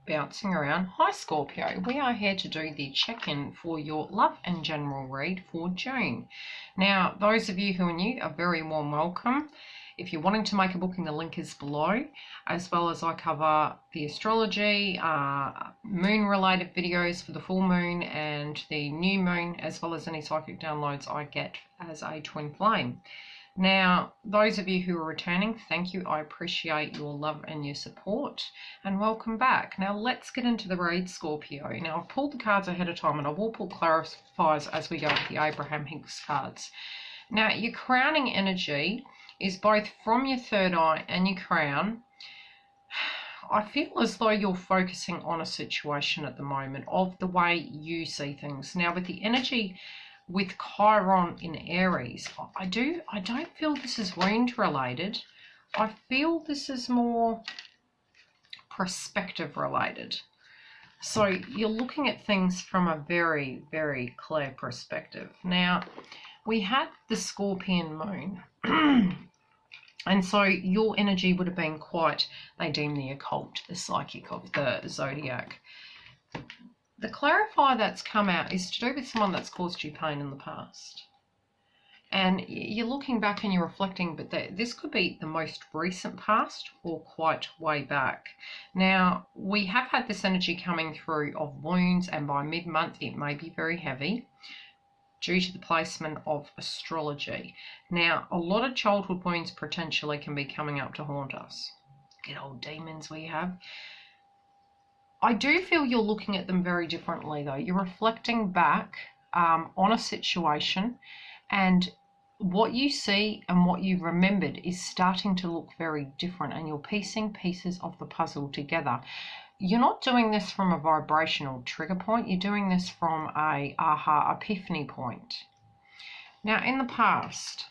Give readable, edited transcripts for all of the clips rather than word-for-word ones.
bouncing around. Hi Scorpio, we are here to do the check-in for your love and general read for June. Now, those of you who are new, a very warm welcome. If you're wanting to make a booking, the link is below, as well as I cover the astrology, moon-related videos for the full moon and the new moon, as well as any psychic downloads I get as a twin flame. Now, those of you who are returning, thank you. I appreciate your love and your support, and welcome back. Now, let's get into the read, Scorpio. Now, I've pulled the cards ahead of time, and I will pull clarifiers as we go with the Abraham Hicks cards. Now, your crowning energy is both from your third eye and your crown. I feel as though you're focusing on a situation at the moment of the way you see things. Now, with the energy with Chiron in Aries, I don't feel this is wound related. I feel this is more perspective related. So you're looking at things from a very, very clear perspective. Now, we had the Scorpion moon. And so your energy would have been quite, they deem the occult, the psychic of the Zodiac. The clarifier that's come out is to do with someone that's caused you pain in the past. And you're looking back and you're reflecting, but this could be the most recent past or quite way back. Now, we have had this energy coming through of wounds, and by mid-month it may be very heavy due to the placement of astrology. Now, a lot of childhood wounds potentially can be coming up to haunt us. Good old demons we have. I do feel you're looking at them very differently, though. You're reflecting back on a situation, and what you see and what you remembered is starting to look very different, and you're piecing pieces of the puzzle together. You're not doing this from a vibrational trigger point. You're doing this from a aha epiphany point. Now, in the past,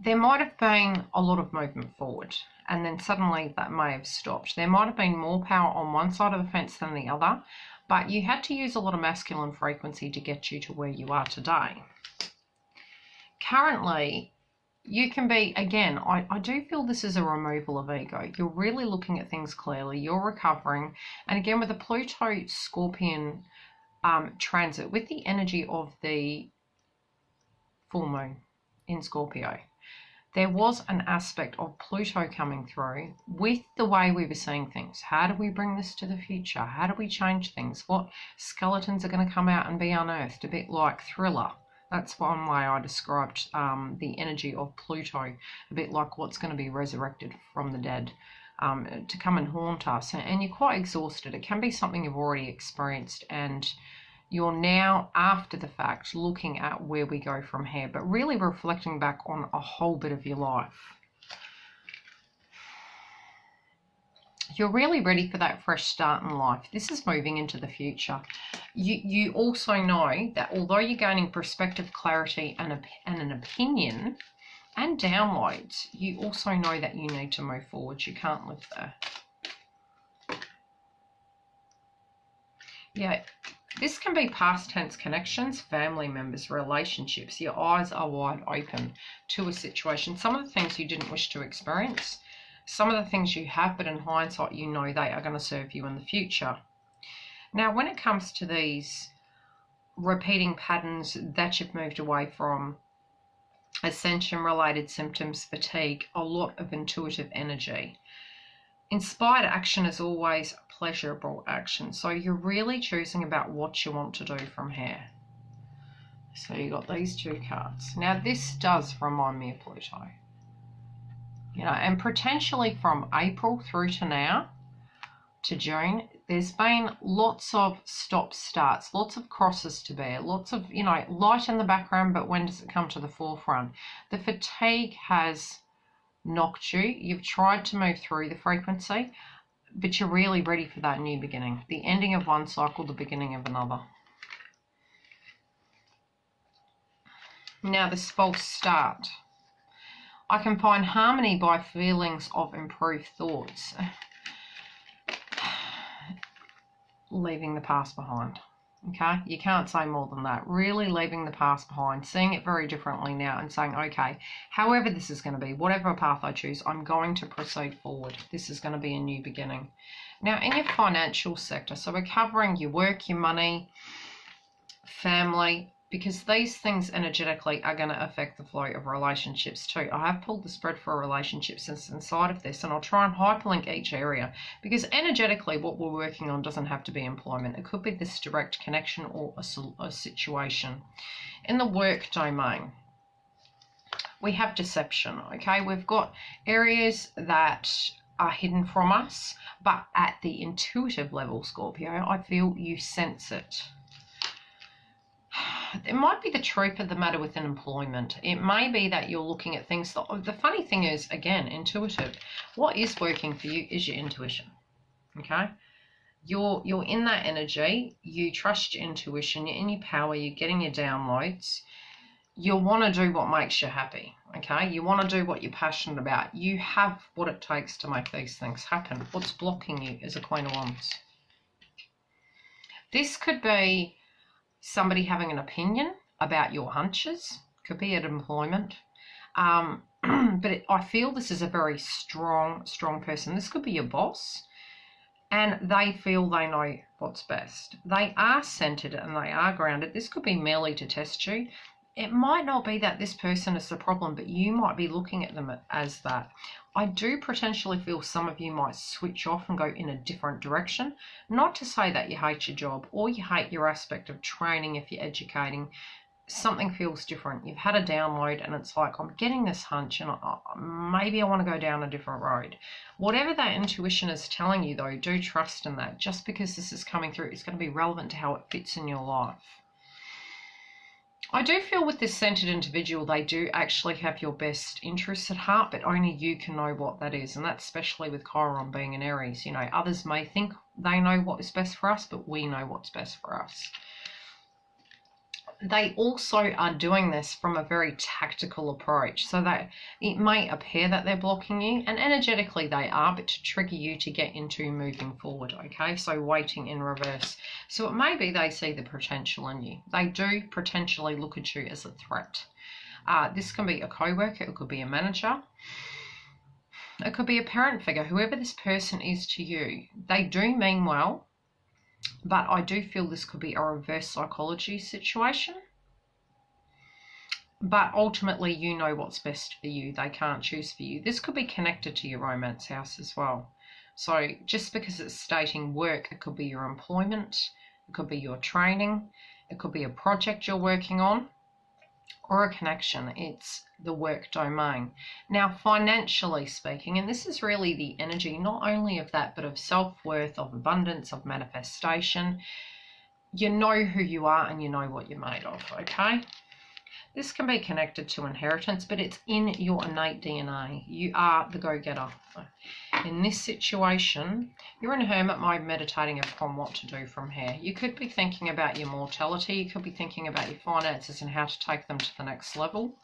there might have been a lot of movement forward, and then suddenly that may have stopped. There might have been more power on one side of the fence than the other, but you had to use a lot of masculine frequency to get you to where you are today. Currently, you can be, again, I do feel this is a removal of ego. You're really looking at things clearly. You're recovering. And again, with the Pluto Scorpion transit, with the energy of the full moon in Scorpio, there was an aspect of Pluto coming through with the way we were seeing things. How do we bring this to the future? How do we change things? What skeletons are going to come out and be unearthed? A bit like Thriller. That's one way I described the energy of Pluto, a bit like what's going to be resurrected from the dead to come and haunt us. And you're quite exhausted. It can be something you've already experienced, and you're now, after the fact, looking at where we go from here, but really reflecting back on a whole bit of your life. You're really ready for that fresh start in life. This is moving into the future. You also know that although you're gaining perspective, clarity, and an opinion and downloads, you also know that you need to move forward. You can't live there. Yeah, this can be past tense connections, family members, relationships. Your eyes are wide open to a situation. Some of the things you didn't wish to experience. Some of the things you have, but in hindsight, you know they are going to serve you in the future. Now, when it comes to these repeating patterns that you've moved away from, ascension-related symptoms, fatigue, a lot of intuitive energy. Inspired action is always pleasurable action. So you're really choosing about what you want to do from here. So you got these two cards. Now, this does remind me of Pluto. You know, and potentially from April through to now, to June, there's been lots of stop-starts, lots of crosses to bear, lots of, you know, light in the background, but when does it come to the forefront? The fatigue has knocked you. You've tried to move through the frequency, but you're really ready for that new beginning. The ending of one cycle, the beginning of another. Now, this false start. I can find harmony by feelings of improved thoughts. Leaving the past behind. Okay, you can't say more than that. Really leaving the past behind, seeing it very differently now and saying, okay, however this is going to be, whatever path I choose, I'm going to proceed forward. This is going to be a new beginning. Now, in your financial sector, so we're covering your work, your money, family, because these things energetically are going to affect the flow of relationships too. I have pulled the spread for relationships inside of this, and I'll try and hyperlink each area, because energetically what we're working on doesn't have to be employment. It could be this direct connection or a situation. In the work domain, we have deception, okay? We've got areas that are hidden from us, but at the intuitive level, Scorpio, I feel you sense it. It might be the truth of the matter within employment. It may be that you're looking at things. The funny thing is, again, intuitive. What is working for you is your intuition. Okay? You're in that energy. You trust your intuition. You're in your power. You're getting your downloads. You want to do what makes you happy. Okay? You want to do what you're passionate about. You have what it takes to make these things happen. What's blocking you is a Queen of Wands. This could be somebody having an opinion about your hunches, could be at employment. But I feel this is a very strong person. This could be your boss, and they feel they know what's best. They are centered and they are grounded. This could be merely to test you. It might not be that this person is the problem, but you might be looking at them as that. I do potentially feel some of you might switch off and go in a different direction. Not to say that you hate your job or you hate your aspect of training if you're educating. Something feels different. You've had a download and it's like, I'm getting this hunch and maybe I want to go down a different road. Whatever that intuition is telling you though, do trust in that. Just because this is coming through, it's going to be relevant to how it fits in your life. I do feel with this centered individual, they do actually have your best interests at heart, but only you can know what that is. And that's especially with Chiron being in Aries. You know, others may think they know what is best for us, but we know what's best for us. They also are doing this from a very tactical approach, so that it may appear that they're blocking you, and energetically they are, but to trigger you to get into moving forward, okay? So waiting in reverse. So it may be they see the potential in you. They do potentially look at you as a threat. This can be a co-worker, it could be a manager, it could be a parent figure, whoever this person is to you. They do mean well, but I do feel this could be a reverse psychology situation. But ultimately, you know what's best for you. They can't choose for you. This could be connected to your romance house as well. So just because it's stating work, it could be your employment, it could be your training, it could be a project you're working on, or a connection. It's the work domain. Now, financially speaking, and this is really the energy not only of that, but of self-worth, of abundance, of manifestation. You know who you are and you know what you're made of, okay? This can be connected to inheritance, but it's in your innate DNA. You are the go-getter. In this situation, you're in hermit mode, meditating upon what to do from here. You could be thinking about your mortality. You could be thinking about your finances and how to take them to the next level.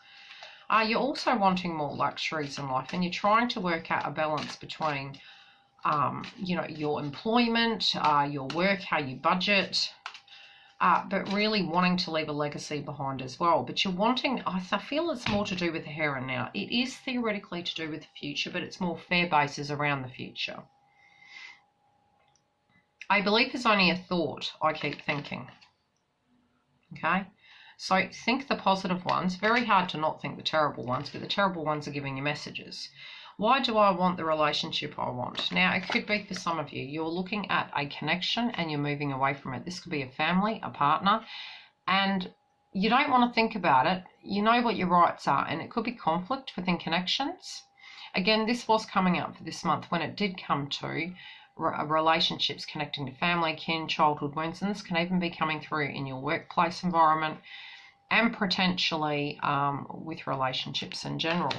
You're also wanting more luxuries in life, and you're trying to work out a balance between, you know, your employment, your work, how you budget, but really wanting to leave a legacy behind as well. But you're wanting, I feel it's more to do with the here and now. It is theoretically to do with the future, but it's more fair bases around the future. A belief is only a thought, I keep thinking. Okay? So think the positive ones. Very hard to not think the terrible ones, but the terrible ones are giving you messages. Why do I want the relationship I want? Now, it could be for some of you. You're looking at a connection and you're moving away from it. This could be a family, a partner, and you don't want to think about it. You know what your rights are, and it could be conflict within connections. Again, this was coming up for this month when it did come to relationships connecting to family, kin, childhood wounds, and this can even be coming through in your workplace environment and potentially with relationships in general.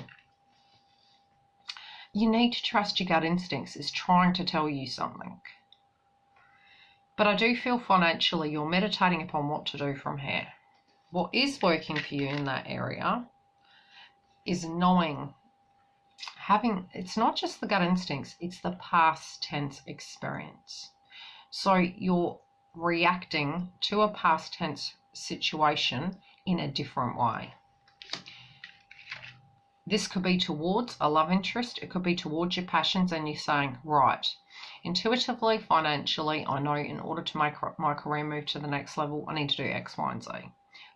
You need to trust your gut instincts. It's trying to tell you something. But I do feel financially you're meditating upon what to do from here. What is working for you in that area is knowing, it's not just the gut instincts, it's the past tense experience. So you're reacting to a past tense situation in a different way. This could be towards a love interest. It could be towards your passions, and you're saying, right, intuitively, financially, I know in order to make my career move to the next level, I need to do X, Y, and Z.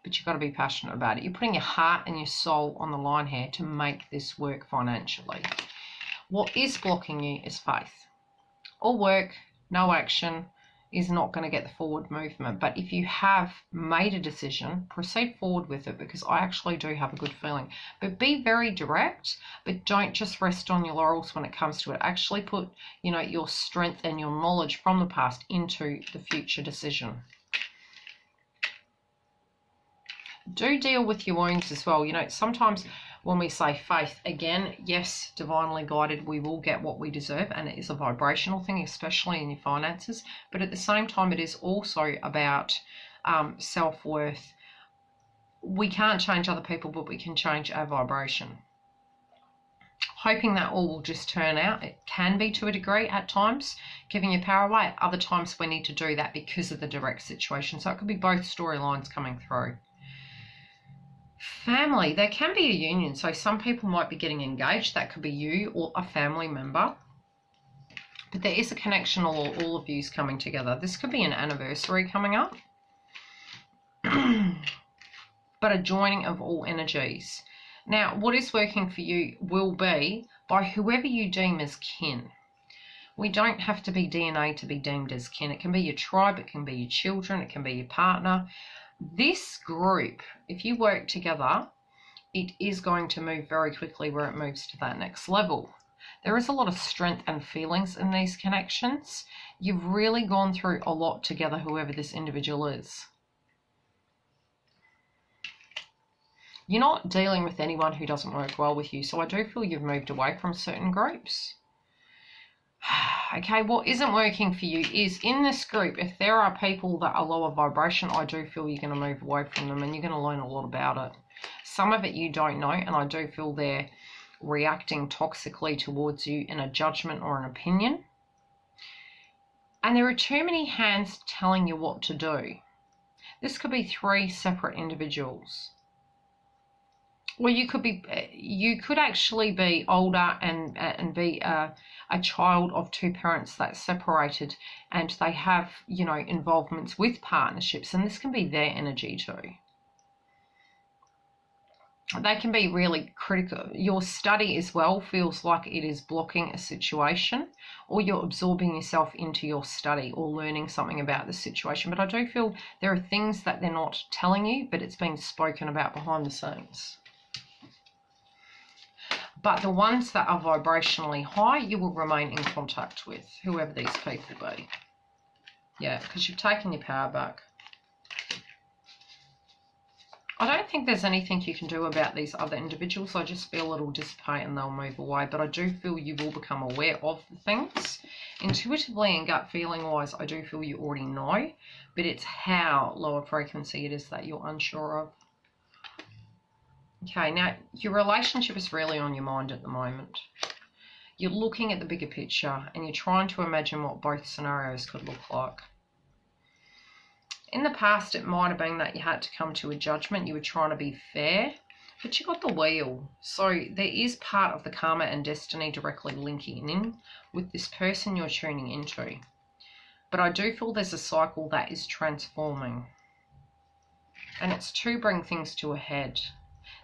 But you've got to be passionate about it. You're putting your heart and your soul on the line here to make this work financially. What is blocking you is faith. All work, no action is not going to get the forward movement. But if you have made a decision, proceed forward with it, because I actually do have a good feeling. But be very direct, but don't just rest on your laurels when it comes to it. Actually put, your strength and your knowledge from the past into the future decision. Do deal with your wounds as well. Sometimes when we say faith, again, yes, divinely guided, we will get what we deserve, and it is a vibrational thing, especially in your finances. But at the same time, it is also about self-worth. We can't change other people, but we can change our vibration. Hoping that all will just turn out. It can be to a degree at times, giving your power away. At other times, we need to do that because of the direct situation. So it could be both storylines coming through. Family, there can be a union. So some people might be getting engaged. That could be you or a family member. But there is a connection, all of yous coming together. This could be an anniversary coming up. But a joining of all energies. Now, what is working for you will be by whoever you deem as kin. We don't have to be DNA to be deemed as kin. It can be your tribe, it can be your children, it can be your partner. This group, if you work together, it is going to move very quickly where it moves to that next level. There is a lot of strength and feelings in these connections. You've really gone through a lot together, whoever this individual is. You're not dealing with anyone who doesn't work well with you, so I do feel you've moved away from certain groups. Okay, what isn't working for you is in this group, if there are people that are lower vibration, I do feel you're going to move away from them and you're going to learn a lot about it. Some of it you don't know, and I do feel they're reacting toxically towards you in a judgment or an opinion. And there are too many hands telling you what to do. This could be 3 separate individuals. Well, you could actually be older and be a child of 2 parents that's separated, and they have, involvements with partnerships, and this can be their energy too. They can be really critical. Your study as well feels like it is blocking a situation, or you're absorbing yourself into your study or learning something about the situation. But I do feel there are things that they're not telling you, but it's being spoken about behind the scenes. But the ones that are vibrationally high, you will remain in contact with, whoever these people be. Yeah, because you've taken your power back. I don't think there's anything you can do about these other individuals. I just feel it'll dissipate and they'll move away. But I do feel you will become aware of the things. Intuitively and gut feeling wise, I do feel you already know. But it's how lower frequency it is that you're unsure of. Okay, now your relationship is really on your mind at the moment. You're looking at the bigger picture and you're trying to imagine what both scenarios could look like. In the past, it might have been that you had to come to a judgment. You were trying to be fair, but you got the wheel. So there is part of the karma and destiny directly linking in with this person you're tuning into. But I do feel there's a cycle that is transforming. And it's to bring things to a head.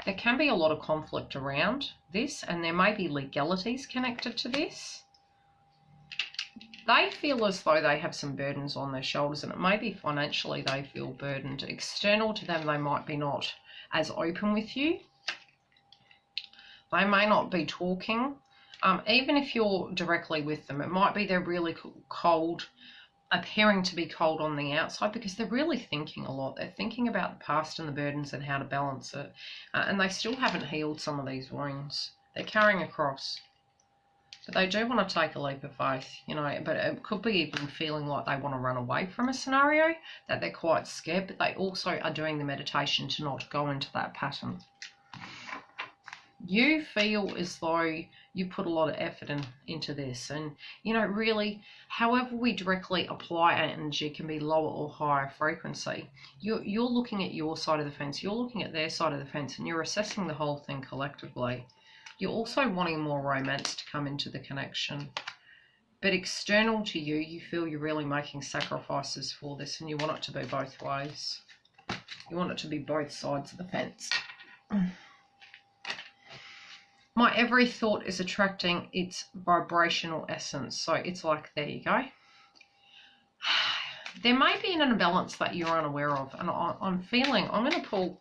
There can be a lot of conflict around this, and there may be legalities connected to this. They feel as though they have some burdens on their shoulders, and it may be financially they feel burdened. External to them, they might be not as open with you. They may not be talking. Even if you're directly with them, it might be they're really cold, appearing to be cold on the outside, because they're really thinking a lot. They're thinking about the past and the burdens and how to balance it. And they still haven't healed some of these wounds. They're carrying across. But they do want to take a leap of faith, but it could be even feeling like they want to run away from a scenario, that they're quite scared, but they also are doing the meditation to not go into that pattern. You feel as though you put a lot of effort into this, and you know, really, however we directly apply our energy can be lower or higher frequency. You're looking at your side of the fence, you're looking at their side of the fence, and you're assessing the whole thing collectively. You're also wanting more romance to come into the connection, but external to you, you feel you're really making sacrifices for this, and you want it to be both ways. You want it to be both sides of the fence. My every thought is attracting its vibrational essence. So it's like, there you go. There may be an imbalance that you're unaware of. And I'm feeling, I'm going to pull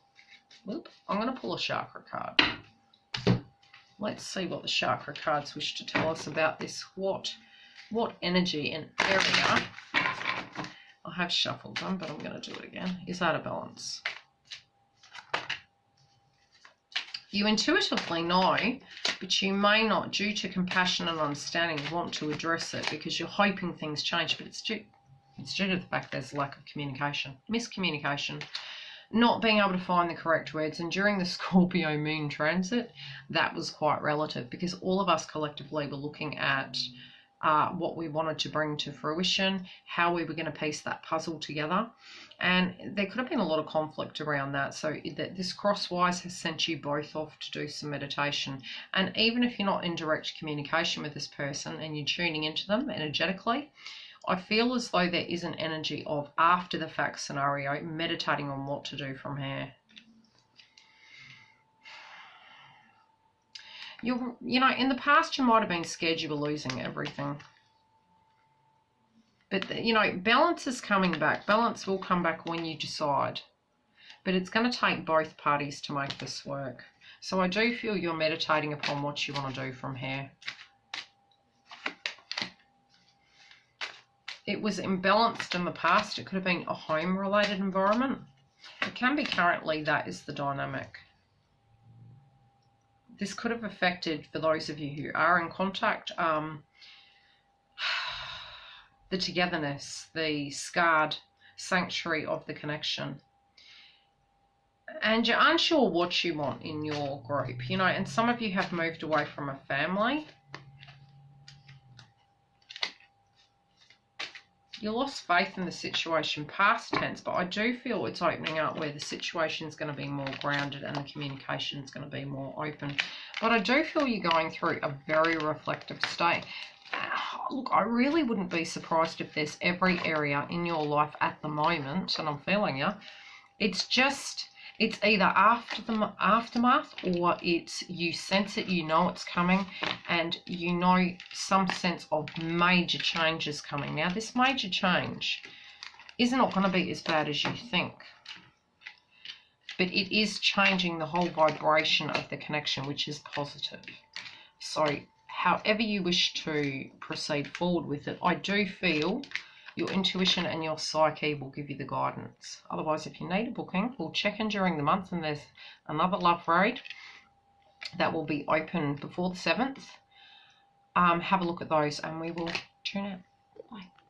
a chakra card. Let's see what the chakra cards wish to tell us about this. What energy and area, I have shuffled them, but I'm going to do it again, is out of balance. You intuitively know, but you may not, due to compassion and understanding, want to address it because you're hoping things change, but it's due to the fact there's lack of communication, miscommunication, not being able to find the correct words. And during the Scorpio moon transit, that was quite relative because all of us collectively were looking at what we wanted to bring to fruition, how we were going to piece that puzzle together. And there could have been a lot of conflict around that. So this crosswise has sent you both off to do some meditation. And even if you're not in direct communication with this person and you're tuning into them energetically, I feel as though there is an energy of after the fact scenario, meditating on what to do from here. You know, in the past you might have been scared you were losing everything. But, you know, balance is coming back. Balance will come back when you decide. But it's going to take both parties to make this work. So I do feel you're meditating upon what you want to do from here. It was imbalanced in the past. It could have been a home-related environment. It can be currently that is the dynamic. This could have affected, for those of you who are in contact, the togetherness, the scarred sanctuary of the connection. And you're unsure what you want in your group, you know, and some of you have moved away from a family. You lost faith in the situation, past tense, but I do feel it's opening up where the situation is going to be more grounded and the communication is going to be more open. But I do feel you're going through a very reflective state. Look, I really wouldn't be surprised if there's every area in your life at the moment, and I'm feeling you, it's either after the aftermath, or it's you sense it, you know it's coming, and you know some sense of major changes coming. Now, this major change is not going to be as bad as you think, but it is changing the whole vibration of the connection, which is positive. So however you wish to proceed forward with it, I do feel your intuition and your psyche will give you the guidance. Otherwise, if you need a booking, we'll check in during the month, and there's another love read that will be open before the 7th. Have a look at those and we will tune out.